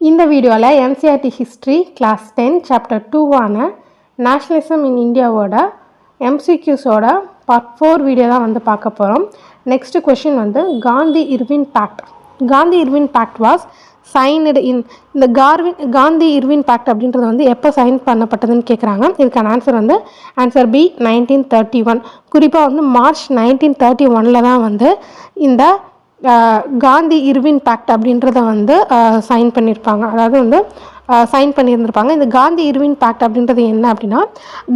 இந்த வீடியோவில் NCERT history class 10 chapter 2ஆன நேஷ்னலிசம் இன் இந்தியாவோட எம்சிக்யூஸோட பார்ட் 4 வீடியோ தான் வந்து பார்க்க போகிறோம். நெக்ஸ்ட் கொஷின் வந்து Gandhi Irwin pact. Gandhi Irwin pact was signed in இந்த காந்தி இர்வின் பேக்ட் அப்படின்றது வந்து எப்போ சைன் பண்ணப்பட்டதுன்னு கேட்குறாங்க. இதுக்கான ஆன்சர் வந்து ஆன்சர் பி 1931. குறிப்பாக வந்து மார்ச் 1931 தான் வந்து இந்த காந்தி இர்வின் பேக்ட் அப்படின்றத வந்து சைன் பண்ணியிருப்பாங்க. அதாவது வந்து சைன் பண்ணியிருந்திருப்பாங்க. இந்த காந்தி இர்வின் பேக்ட் அப்படின்றது என்ன அப்படின்னா,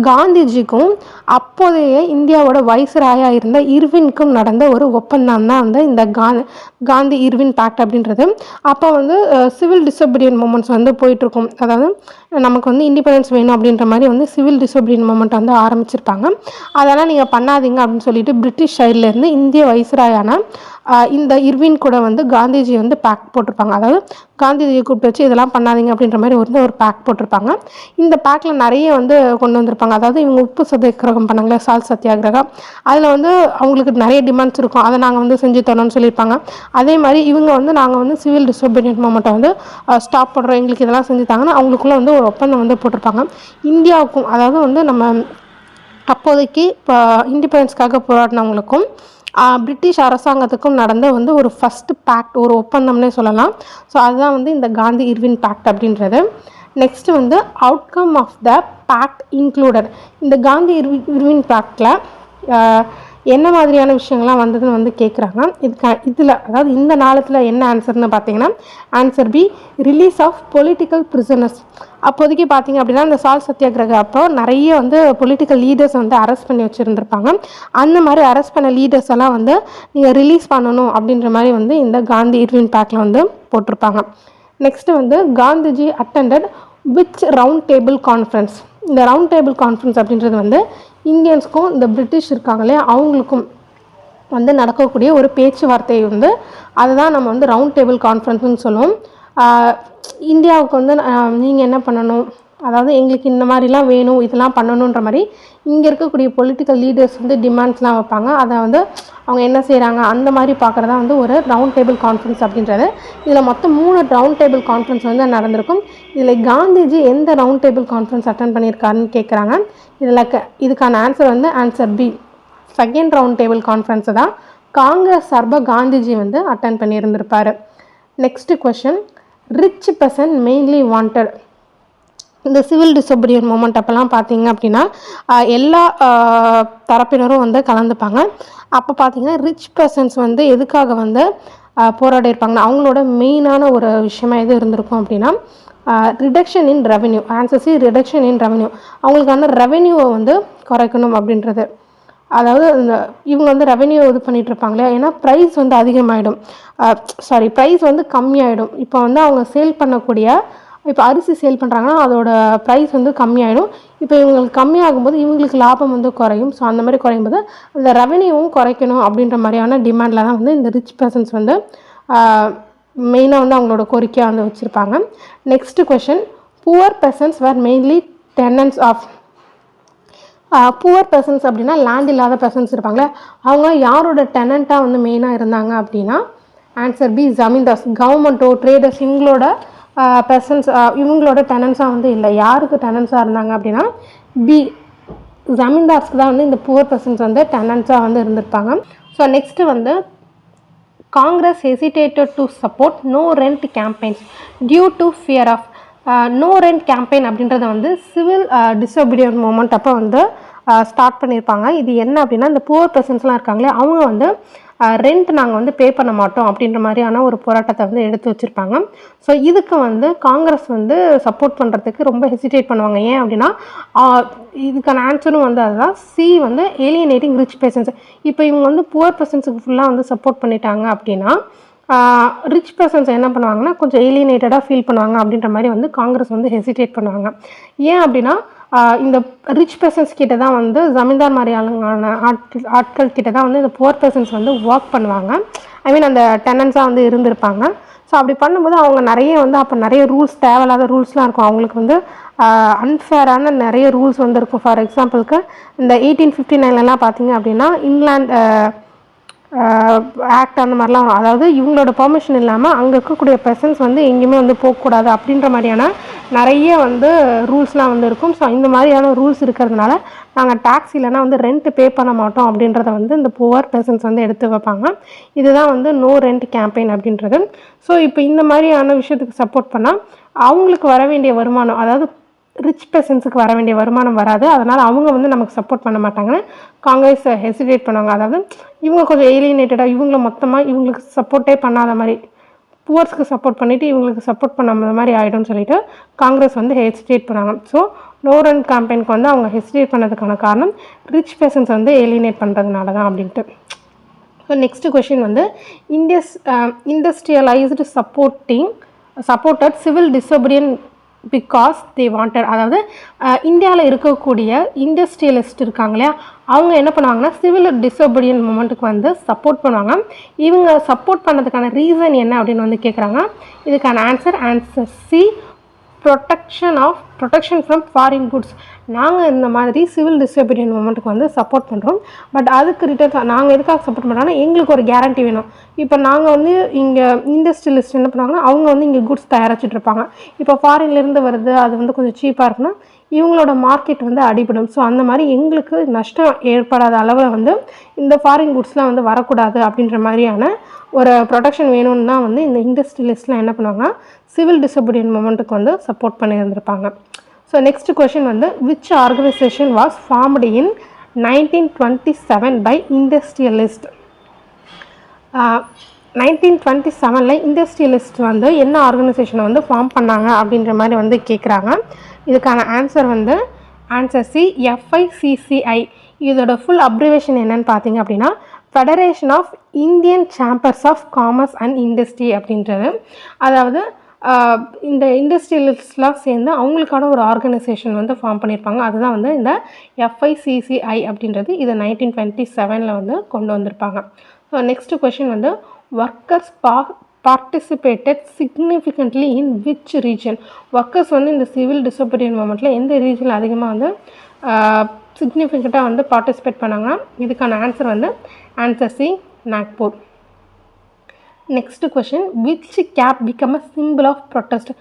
காந்திஜிக்கும் அப்போதைய இந்தியாவோட வைஸ்ராயாக இருந்த இர்வினுக்கும் நடந்த ஒரு ஒப்பந்தம் தான் வந்து இந்த காந்தி இர்வின் பேக்ட் அப்படின்றது. அப்போ வந்து சிவில் டிசோபீடியன்ட் மூமெண்ட்ஸ் வந்து போயிட்டுருக்கும். அதாவது நமக்கு வந்து இண்டிபெண்டன்ஸ் வேணும் அப்படின்ற மாதிரி வந்து சிவில் டிசோபீடியன்ட் மூமெண்ட் வந்து ஆரம்பிச்சிருப்பாங்க. அதெல்லாம் நீங்கள் பண்ணாதீங்க அப்படின்னு சொல்லிட்டு பிரிட்டிஷ் சைட்லேருந்து இந்திய வைஸ்ராயான இந்த இர்வின் கூட வந்து காந்திஜி வந்து பேக் போட்டிருப்பாங்க. அதாவது காந்திஜியை கூப்பிட்டு வச்சு இதெல்லாம் பண்ணாதீங்க அப்படின்ற மாதிரி வந்து ஒரு பேக் போட்டிருப்பாங்க. இந்த பேக்கில் நிறைய வந்து கொண்டு வந்திருப்பாங்க. அதாவது இவங்க உப்பு சத்தியாகிரகம் பண்ணாங்களே, சால்ட் சத்தியாகிரகம், அதில் வந்து அவங்களுக்கு நிறைய டிமாண்ட்ஸ் இருக்கும். அதை நாங்கள் வந்து செஞ்சு தரோம்னு சொல்லியிருப்பாங்க. அதே மாதிரி இவங்க வந்து நாங்கள் வந்து சிவில் டிசோபீடியன்ட் மூமெண்ட்டை வந்து ஸ்டாப் பண்ணுறோம், எங்களுக்கு இதெல்லாம் செஞ்சு தாங்கன்னா அவங்களுக்குள்ள வந்து ஒரு ஒப்பந்தம் வந்து போட்டிருப்பாங்க. இந்தியாவுக்கும் அதாவது வந்து நம்ம அப்போதைக்கு இப்போ இண்டிபெண்டன்ஸ்க்காக போராடினவங்களுக்கும் பிரிட்டிஷ் அரசாங்கத்துக்கும் நடந்த வந்து ஒரு ஃபஸ்ட்டு பேக்ட், ஒரு ஒப்பந்தம்னே சொல்லலாம். ஸோ அதுதான் வந்து இந்த காந்தி இர்வின் பேக்ட் அப்படின்றது. நெக்ஸ்ட்டு வந்து outcome of the pact included. இந்த காந்தி இர்வின் பேக்டில் என்ன மாதிரியான விஷயங்கள்லாம் வந்ததுன்னு வந்து கேட்குறாங்க. இதில் அதாவது இந்த நாளத்தில் என்ன ஆன்சர்னு பார்த்தீங்கன்னா answer B release of political prisoners. அப்போதைக்கு பார்த்தீங்க அப்படின்னா இந்த சால்ட் சத்தியாகிரக அப்போ நிறைய வந்து பொலிட்டிக்கல் லீடர்ஸ் வந்து அரெஸ்ட் பண்ணி வச்சுருந்துருப்பாங்க. அந்த மாதிரி அரெஸ்ட் பண்ண லீடர்ஸ் எல்லாம் வந்து நீங்கள் ரிலீஸ் பண்ணணும் அப்படின்ற மாதிரி வந்து இந்த காந்தி இர்வின் பேக்டில் வந்து போட்டிருப்பாங்க. நெக்ஸ்ட்டு வந்து Gandhiji attended which round table conference. இந்த ரவுண்ட் டேபிள் கான்ஃபரன்ஸ் அப்படின்றது வந்து இந்தியன்ஸ்க்கும் இந்த பிரிட்டிஷ் இருக்காங்களே அவங்களுக்கும் வந்து நடக்கக்கூடிய ஒரு பேச்சுவார்த்தை வந்து அதுதான் நம்ம வந்து ரவுண்ட் டேபிள் கான்ஃபரன்ஸ்னு சொல்லுவோம். இந்தியாவுக்கு வந்து நீங்கள் என்ன பண்ணணும், அதாவது எங்களுக்கு இந்த மாதிரிலாம் வேணும், இதெல்லாம் பண்ணணுன்ற மாதிரி இங்கே இருக்கக்கூடிய பொலிட்டிக்கல் லீடர்ஸ் வந்து டிமாண்ட்ஸ்லாம் வைப்பாங்க. அதை வந்து அவங்க என்ன செய்கிறாங்க அந்த மாதிரி பார்க்குறதா வந்து ஒரு ரவுண்ட் டேபிள் கான்ஃபரன்ஸ் அப்படின்றது. இதில் மொத்தம் 3 ரவுண்ட் டேபிள் கான்ஃபரன்ஸ் வந்து நடந்திருக்கும். இதில் காந்திஜி எந்த ரவுண்ட் டேபிள் கான்ஃபரன்ஸ் அட்டன் பண்ணியிருக்காருன்னு கேட்குறாங்க. இதுக்கான ஆன்சர் வந்து answer b second round table கான்ஃபரன்ஸை தான் காங்கிரஸ் சார்பாக காந்திஜி வந்து அட்டன் பண்ணியிருந்திருப்பார். Next question, rich person mainly wanted. இந்த சிவில் டிசோபீடியன்ட் மூமெண்ட் அப்போல்லாம் பார்த்தீங்க அப்படின்னா எல்லா தரப்பினரும் வந்து கலந்துப்பாங்க. அப்போ பார்த்தீங்கன்னா ரிச் பர்சன்ஸ் வந்து எதுக்காக வந்து போராடி இருப்பாங்கன்னா அவங்களோட மெயினான ஒரு விஷயமா எது இருந்திருக்கும் அப்படின்னா ரிடக்ஷன் இன் ரெவென்யூ. ஆன்சர் சி ரிடக்ஷன் இன் ரெவென்யூ. அவங்களுக்கு வந்து ரெவென்யூவை வந்து குறைக்கணும் அப்படின்றது. அதாவது இந்த இவங்க வந்து ரெவென்யூ இது பண்ணிகிட்டு இருப்பாங்களே, ஏன்னா ப்ரைஸ் வந்து அதிகமாகிடும், ப்ரைஸ் வந்து கம்மியாகிடும். இப்போ வந்து அவங்க சேல் பண்ணக்கூடிய இப்போ அரிசி சேல் பண்ணுறாங்கன்னா அதோட ப்ரைஸ் வந்து கம்மியாகிடும். இப்போ இவங்களுக்கு கம்மியாகும்போது இவங்களுக்கு லாபம் வந்து குறையும். ஸோ அந்த மாதிரி குறையும் போது அந்த ரெவென்யூவும் குறைக்கணும் அப்படின்ற மாதிரியான டிமாண்டில் தான் வந்து இந்த ரிச் பர்சன்ஸ் வந்து மெயினாக வந்து அவங்களோட கோரிக்கையாக வந்து வச்சுருப்பாங்க. Next question, poor persons were mainly tenants of. Poor persons அப்படின்னா லேண்ட் இல்லாத பர்சன்ஸ் இருப்பாங்களே, அவங்க யாரோட டெனண்ட்டாக வந்து மெயினாக இருந்தாங்க அப்படின்னா ஆன்சர் பி ஜமீன்தார்ஸ். கவர்மெண்ட்டோ ட்ரேடர்ஸ் இவங்களோட பர்சன்ஸ் இவங்களோட டெனன்ஸாக வந்து இல்லை. யாருக்கு டெனன்ஸாக இருந்தாங்க அப்படின்னா பி ஜமீன்தார்ஸ்க்கு தான் வந்து இந்த புவர் பர்சன்ஸ் வந்து டெனன்ஸாக வந்து இருந்திருப்பாங்க. ஸோ நெக்ஸ்ட்டு வந்து Congress hesitated to support no rent campaigns due to fear of. No rent campaign அப்படின்றத வந்து சிவில் டிசோபீடியன்ட் மூமெண்ட் அப்போ வந்து ஸ்டார்ட் பண்ணியிருப்பாங்க. இது என்ன அப்படின்னா இந்த புவர் பர்சன்ஸ்லாம் இருக்காங்களே அவங்க வந்து ரெண்ட் நாங்கள் வந்து பே பண்ண மாட்டோம் அப்படின்ற மாதிரியான ஒரு போராட்டத்தை வந்து எடுத்து வச்சுருப்பாங்க. ஸோ இதுக்கு வந்து காங்கிரஸ் வந்து சப்போர்ட் பண்ணுறதுக்கு ரொம்ப ஹெசிடேட் பண்ணுவாங்க. ஏன் அப்படின்னா இதுக்கான ஆன்சரும் வந்து அதுதான் சி வந்து ஏலியனேட்டிங் ரிச் பர்சன்ஸ். இப்போ இவங்க வந்து புவர் பர்சன்ஸுக்கு ஃபுல்லாக வந்து சப்போர்ட் பண்ணிட்டாங்க அப்படின்னா ரிச் பர்சன்ஸ் என்ன பண்ணுவாங்கன்னா கொஞ்சம் ஏலியனேட்டடாக ஃபீல் பண்ணுவாங்க அப்படின்ற மாதிரி வந்து காங்கிரஸ் வந்து ஹெசிடேட் பண்ணுவாங்க. ஏன் அப்படின்னா இந்த ரிச் பர்சன்ஸ் கிட்ட தான் வந்து ஜமீன்தார் மாதிரி ஆட்கள் கிட்ட தான் வந்து இந்த புவர் பர்சன்ஸ் வந்து ஒர்க் பண்ணுவாங்க. ஐ மீன் அந்த டெனன்ஸாக வந்து இருந்திருப்பாங்க. ஸோ அப்படி பண்ணும்போது அவங்க நிறைய வந்து அப்போ நிறைய ரூல்ஸ், தேவையில்லாத ரூல்ஸ்லாம் இருக்கும். அவங்களுக்கு வந்து அன்ஃபேரான நிறைய ரூல்ஸ் வந்து இருக்கும். ஃபார் எக்ஸாம்பிளுக்கு இந்த 1859 பார்த்தீங்க அப்படின்னா ஆக்ட் அந்த மாதிரிலாம் வரும். அதாவது இவங்களோட பெர்மிஷன் இல்லாமல் அங்கே இருக்கக்கூடிய பெர்சன்ஸ் வந்து எங்கேயுமே வந்து போகக்கூடாது அப்படின்ற மாதிரியான நிறைய வந்து ரூல்ஸ்லாம் வந்து இருக்கும். ஸோ இந்த மாதிரியான ரூல்ஸ் இருக்கிறதுனால நாங்கள் டேக்ஸ் இல்லைனா வந்து ரெண்ட் பே பண்ண மாட்டோம் அப்படின்றத வந்து இந்த புவர் பெர்சன்ஸ் வந்து எடுத்து வைப்பாங்க. இதுதான் வந்து நோ ரெண்ட் கேம்பெயின் அப்படின்றது. ஸோ இப்போ இந்த மாதிரியான விஷயத்துக்கு சப்போர்ட் பண்ணால் அவங்களுக்கு வர வேண்டிய வருமானம், அதாவது ரிச் பெர்சன்ஸுக்கு வர வேண்டிய வருமானம் வராது. அதனால் அவங்க வந்து நமக்கு சப்போர்ட் பண்ண மாட்டாங்கன்னு காங்கிரஸ் ஹெசிடேட் பண்ணுவாங்க. அதாவது இவங்க கொஞ்சம் ஏலியனேட்டடாக இவங்களை மொத்தமாக இவங்களுக்கு சப்போர்ட்டே பண்ணாத மாதிரி, புவர்ஸ்க்கு சப்போர்ட் பண்ணிவிட்டு இவங்களுக்கு சப்போர்ட் பண்ணாத மாதிரி ஆகிடும்னு சொல்லிட்டு காங்கிரஸ் வந்து ஹெசிடேட் பண்ணாங்க. ஸோ நோ ரெண்ட் கேம்பெயினுக்கு வந்து அவங்க ஹெசிடேட் பண்ணதுக்கான காரணம் ரிச் பெர்சன்ஸ் வந்து ஏலியனேட் பண்ணுறதுனால தான் அப்படின்ட்டு. ஸோ நெக்ஸ்ட் கொஷின் வந்து industrialised supported civil disobedient because they wanted. அதாவது இந்தியாவில் இருக்கக்கூடிய இண்டஸ்ட்ரியலிஸ்ட் இருக்காங்க இல்லையா, அவங்க என்ன பண்ணுவாங்கன்னா சிவில் டிசோபீடியன்ட் மூமெண்ட்டுக்கு வந்து சப்போர்ட் பண்ணுவாங்க. இவங்க சப்போர்ட் பண்ணதுக்கான ரீசன் என்ன அப்படின்னு வந்து கேட்குறாங்க. இதுக்கான answer C, protection from foreign goods. நாங்கள் இந்த மாதிரி சிவில் டிசோபீடியன்ட் மூமெண்ட்டுக்கு வந்து சப்போர்ட் பண்ணுறோம். பட் அதுக்கு ரிட்டர்ன் நாங்கள் எதுக்காக சப்போர்ட் பண்ணுறோன்னா எங்களுக்கு ஒரு கேரண்டி வேணும். இப்போ நாங்கள் வந்து இங்கே இண்டஸ்ட்ரியலிஸ்ட் என்ன பண்ணுவாங்கன்னா அவங்க வந்து இங்கே குட்ஸ் தயாரிச்சுட்ருப்பாங்க. இப்போ ஃபாரின்லேருந்து வருது, அது வந்து கொஞ்சம் சீப்பாக இருக்குன்னா இவங்களோட மார்க்கெட் வந்து அடிபடும். ஸோ அந்த மாதிரி எங்களுக்கு நஷ்டம் ஏற்படாத அளவில் வந்து இந்த ஃபாரின் குட்ஸ்லாம் வந்து வரக்கூடாது அப்படின்ற மாதிரியான ஒரு ப்ரொடெக்ஷன் வேணும்னு தான் வந்து இந்த இண்டஸ்ட்ரியலிஸ்ட்லாம் என்ன பண்ணுவாங்கன்னா சிவில் டிசோபீடியன்ட் மூமெண்ட்டுக்கு வந்து சப்போர்ட் பண்ணியிருந்திருப்பாங்க. ஸோ நெக்ஸ்ட் கொஷின் வந்து which organisation was formed in 1927 by industrialist. 1927 industrialist வந்து என்ன ஆர்கனைசேஷனை வந்து ஃபார்ம் பண்ணாங்க அப்படின்ற மாதிரி வந்து கேட்குறாங்க. இதுக்கான ஆன்சர் வந்து ஆன்சர் சி, FICCI. இதோட ஃபுல் அப்ரிவேஷன் என்னன்னு பார்த்தீங்க அப்படின்னா federation of Indian chambers of commerce and industry அப்படின்றது. அதாவது இந்த இண்டஸ்ட்ரியலிஸ்ட்லாம் சேர்ந்து அவங்களுக்கான ஒரு ஆர்கனைசேஷன் வந்து ஃபார்ம் பண்ணியிருப்பாங்க. அதுதான் வந்து இந்த FICCI அப்படின்றது. இதை 1927 வந்து கொண்டு வந்திருப்பாங்க. ஸோ நெக்ஸ்ட் கொஷின் வந்து workers participated significantly in which region. Workers வந்து இந்த சிவில் டிசோபீடியன்ட் மூமெண்ட்டில் எந்த ரீஜனில் அதிகமாக வந்து சிக்னிஃபிகண்ட்டாக வந்து பார்ட்டிசிபேட் பண்ணாங்கன்னா இதுக்கான ஆன்சர் வந்து answer C, Nagpur. Next question which cap become a symbol of protest.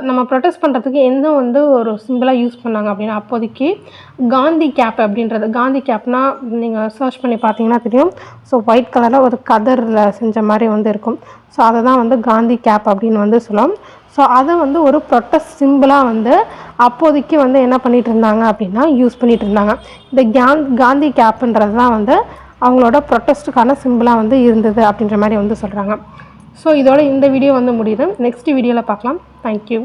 நம்ம ப்ரொட்டஸ்ட் பண்ணுறதுக்கு எந்த வந்து ஒரு சிம்பிளாக யூஸ் பண்ணாங்க அப்படின்னா அப்போதைக்கு காந்தி கேப் அப்படின்றது. காந்தி கேப்னால் நீங்கள் சர்ச் பண்ணி பார்த்தீங்கன்னா தெரியும். ஸோ ஒயிட் கலரில் ஒரு கதரில் செஞ்ச மாதிரி வந்து இருக்கும். ஸோ அதை தான் வந்து காந்தி கேப் அப்படின்னு வந்து சொல்லுவோம். ஸோ அதை வந்து ஒரு ப்ரொட்டஸ்ட் சிம்பிளாக வந்து அப்போதைக்கு வந்து என்ன பண்ணிகிட்டு இருந்தாங்க அப்படின்னா யூஸ் பண்ணிகிட்டு இருந்தாங்க. இந்த காந்தி கேப்புன்றது தான் வந்து அவங்களோட ப்ரொட்டஸ்ட்டுக்கான சிம்பிளாக வந்து இருந்தது அப்படின்ற மாதிரி வந்து சொல்கிறாங்க. ஸோ இதோட இந்த வீடியோ வந்து முடியுது. நெக்ஸ்ட் வீடியோவில் பார்க்கலாம். தேங்க்யூ.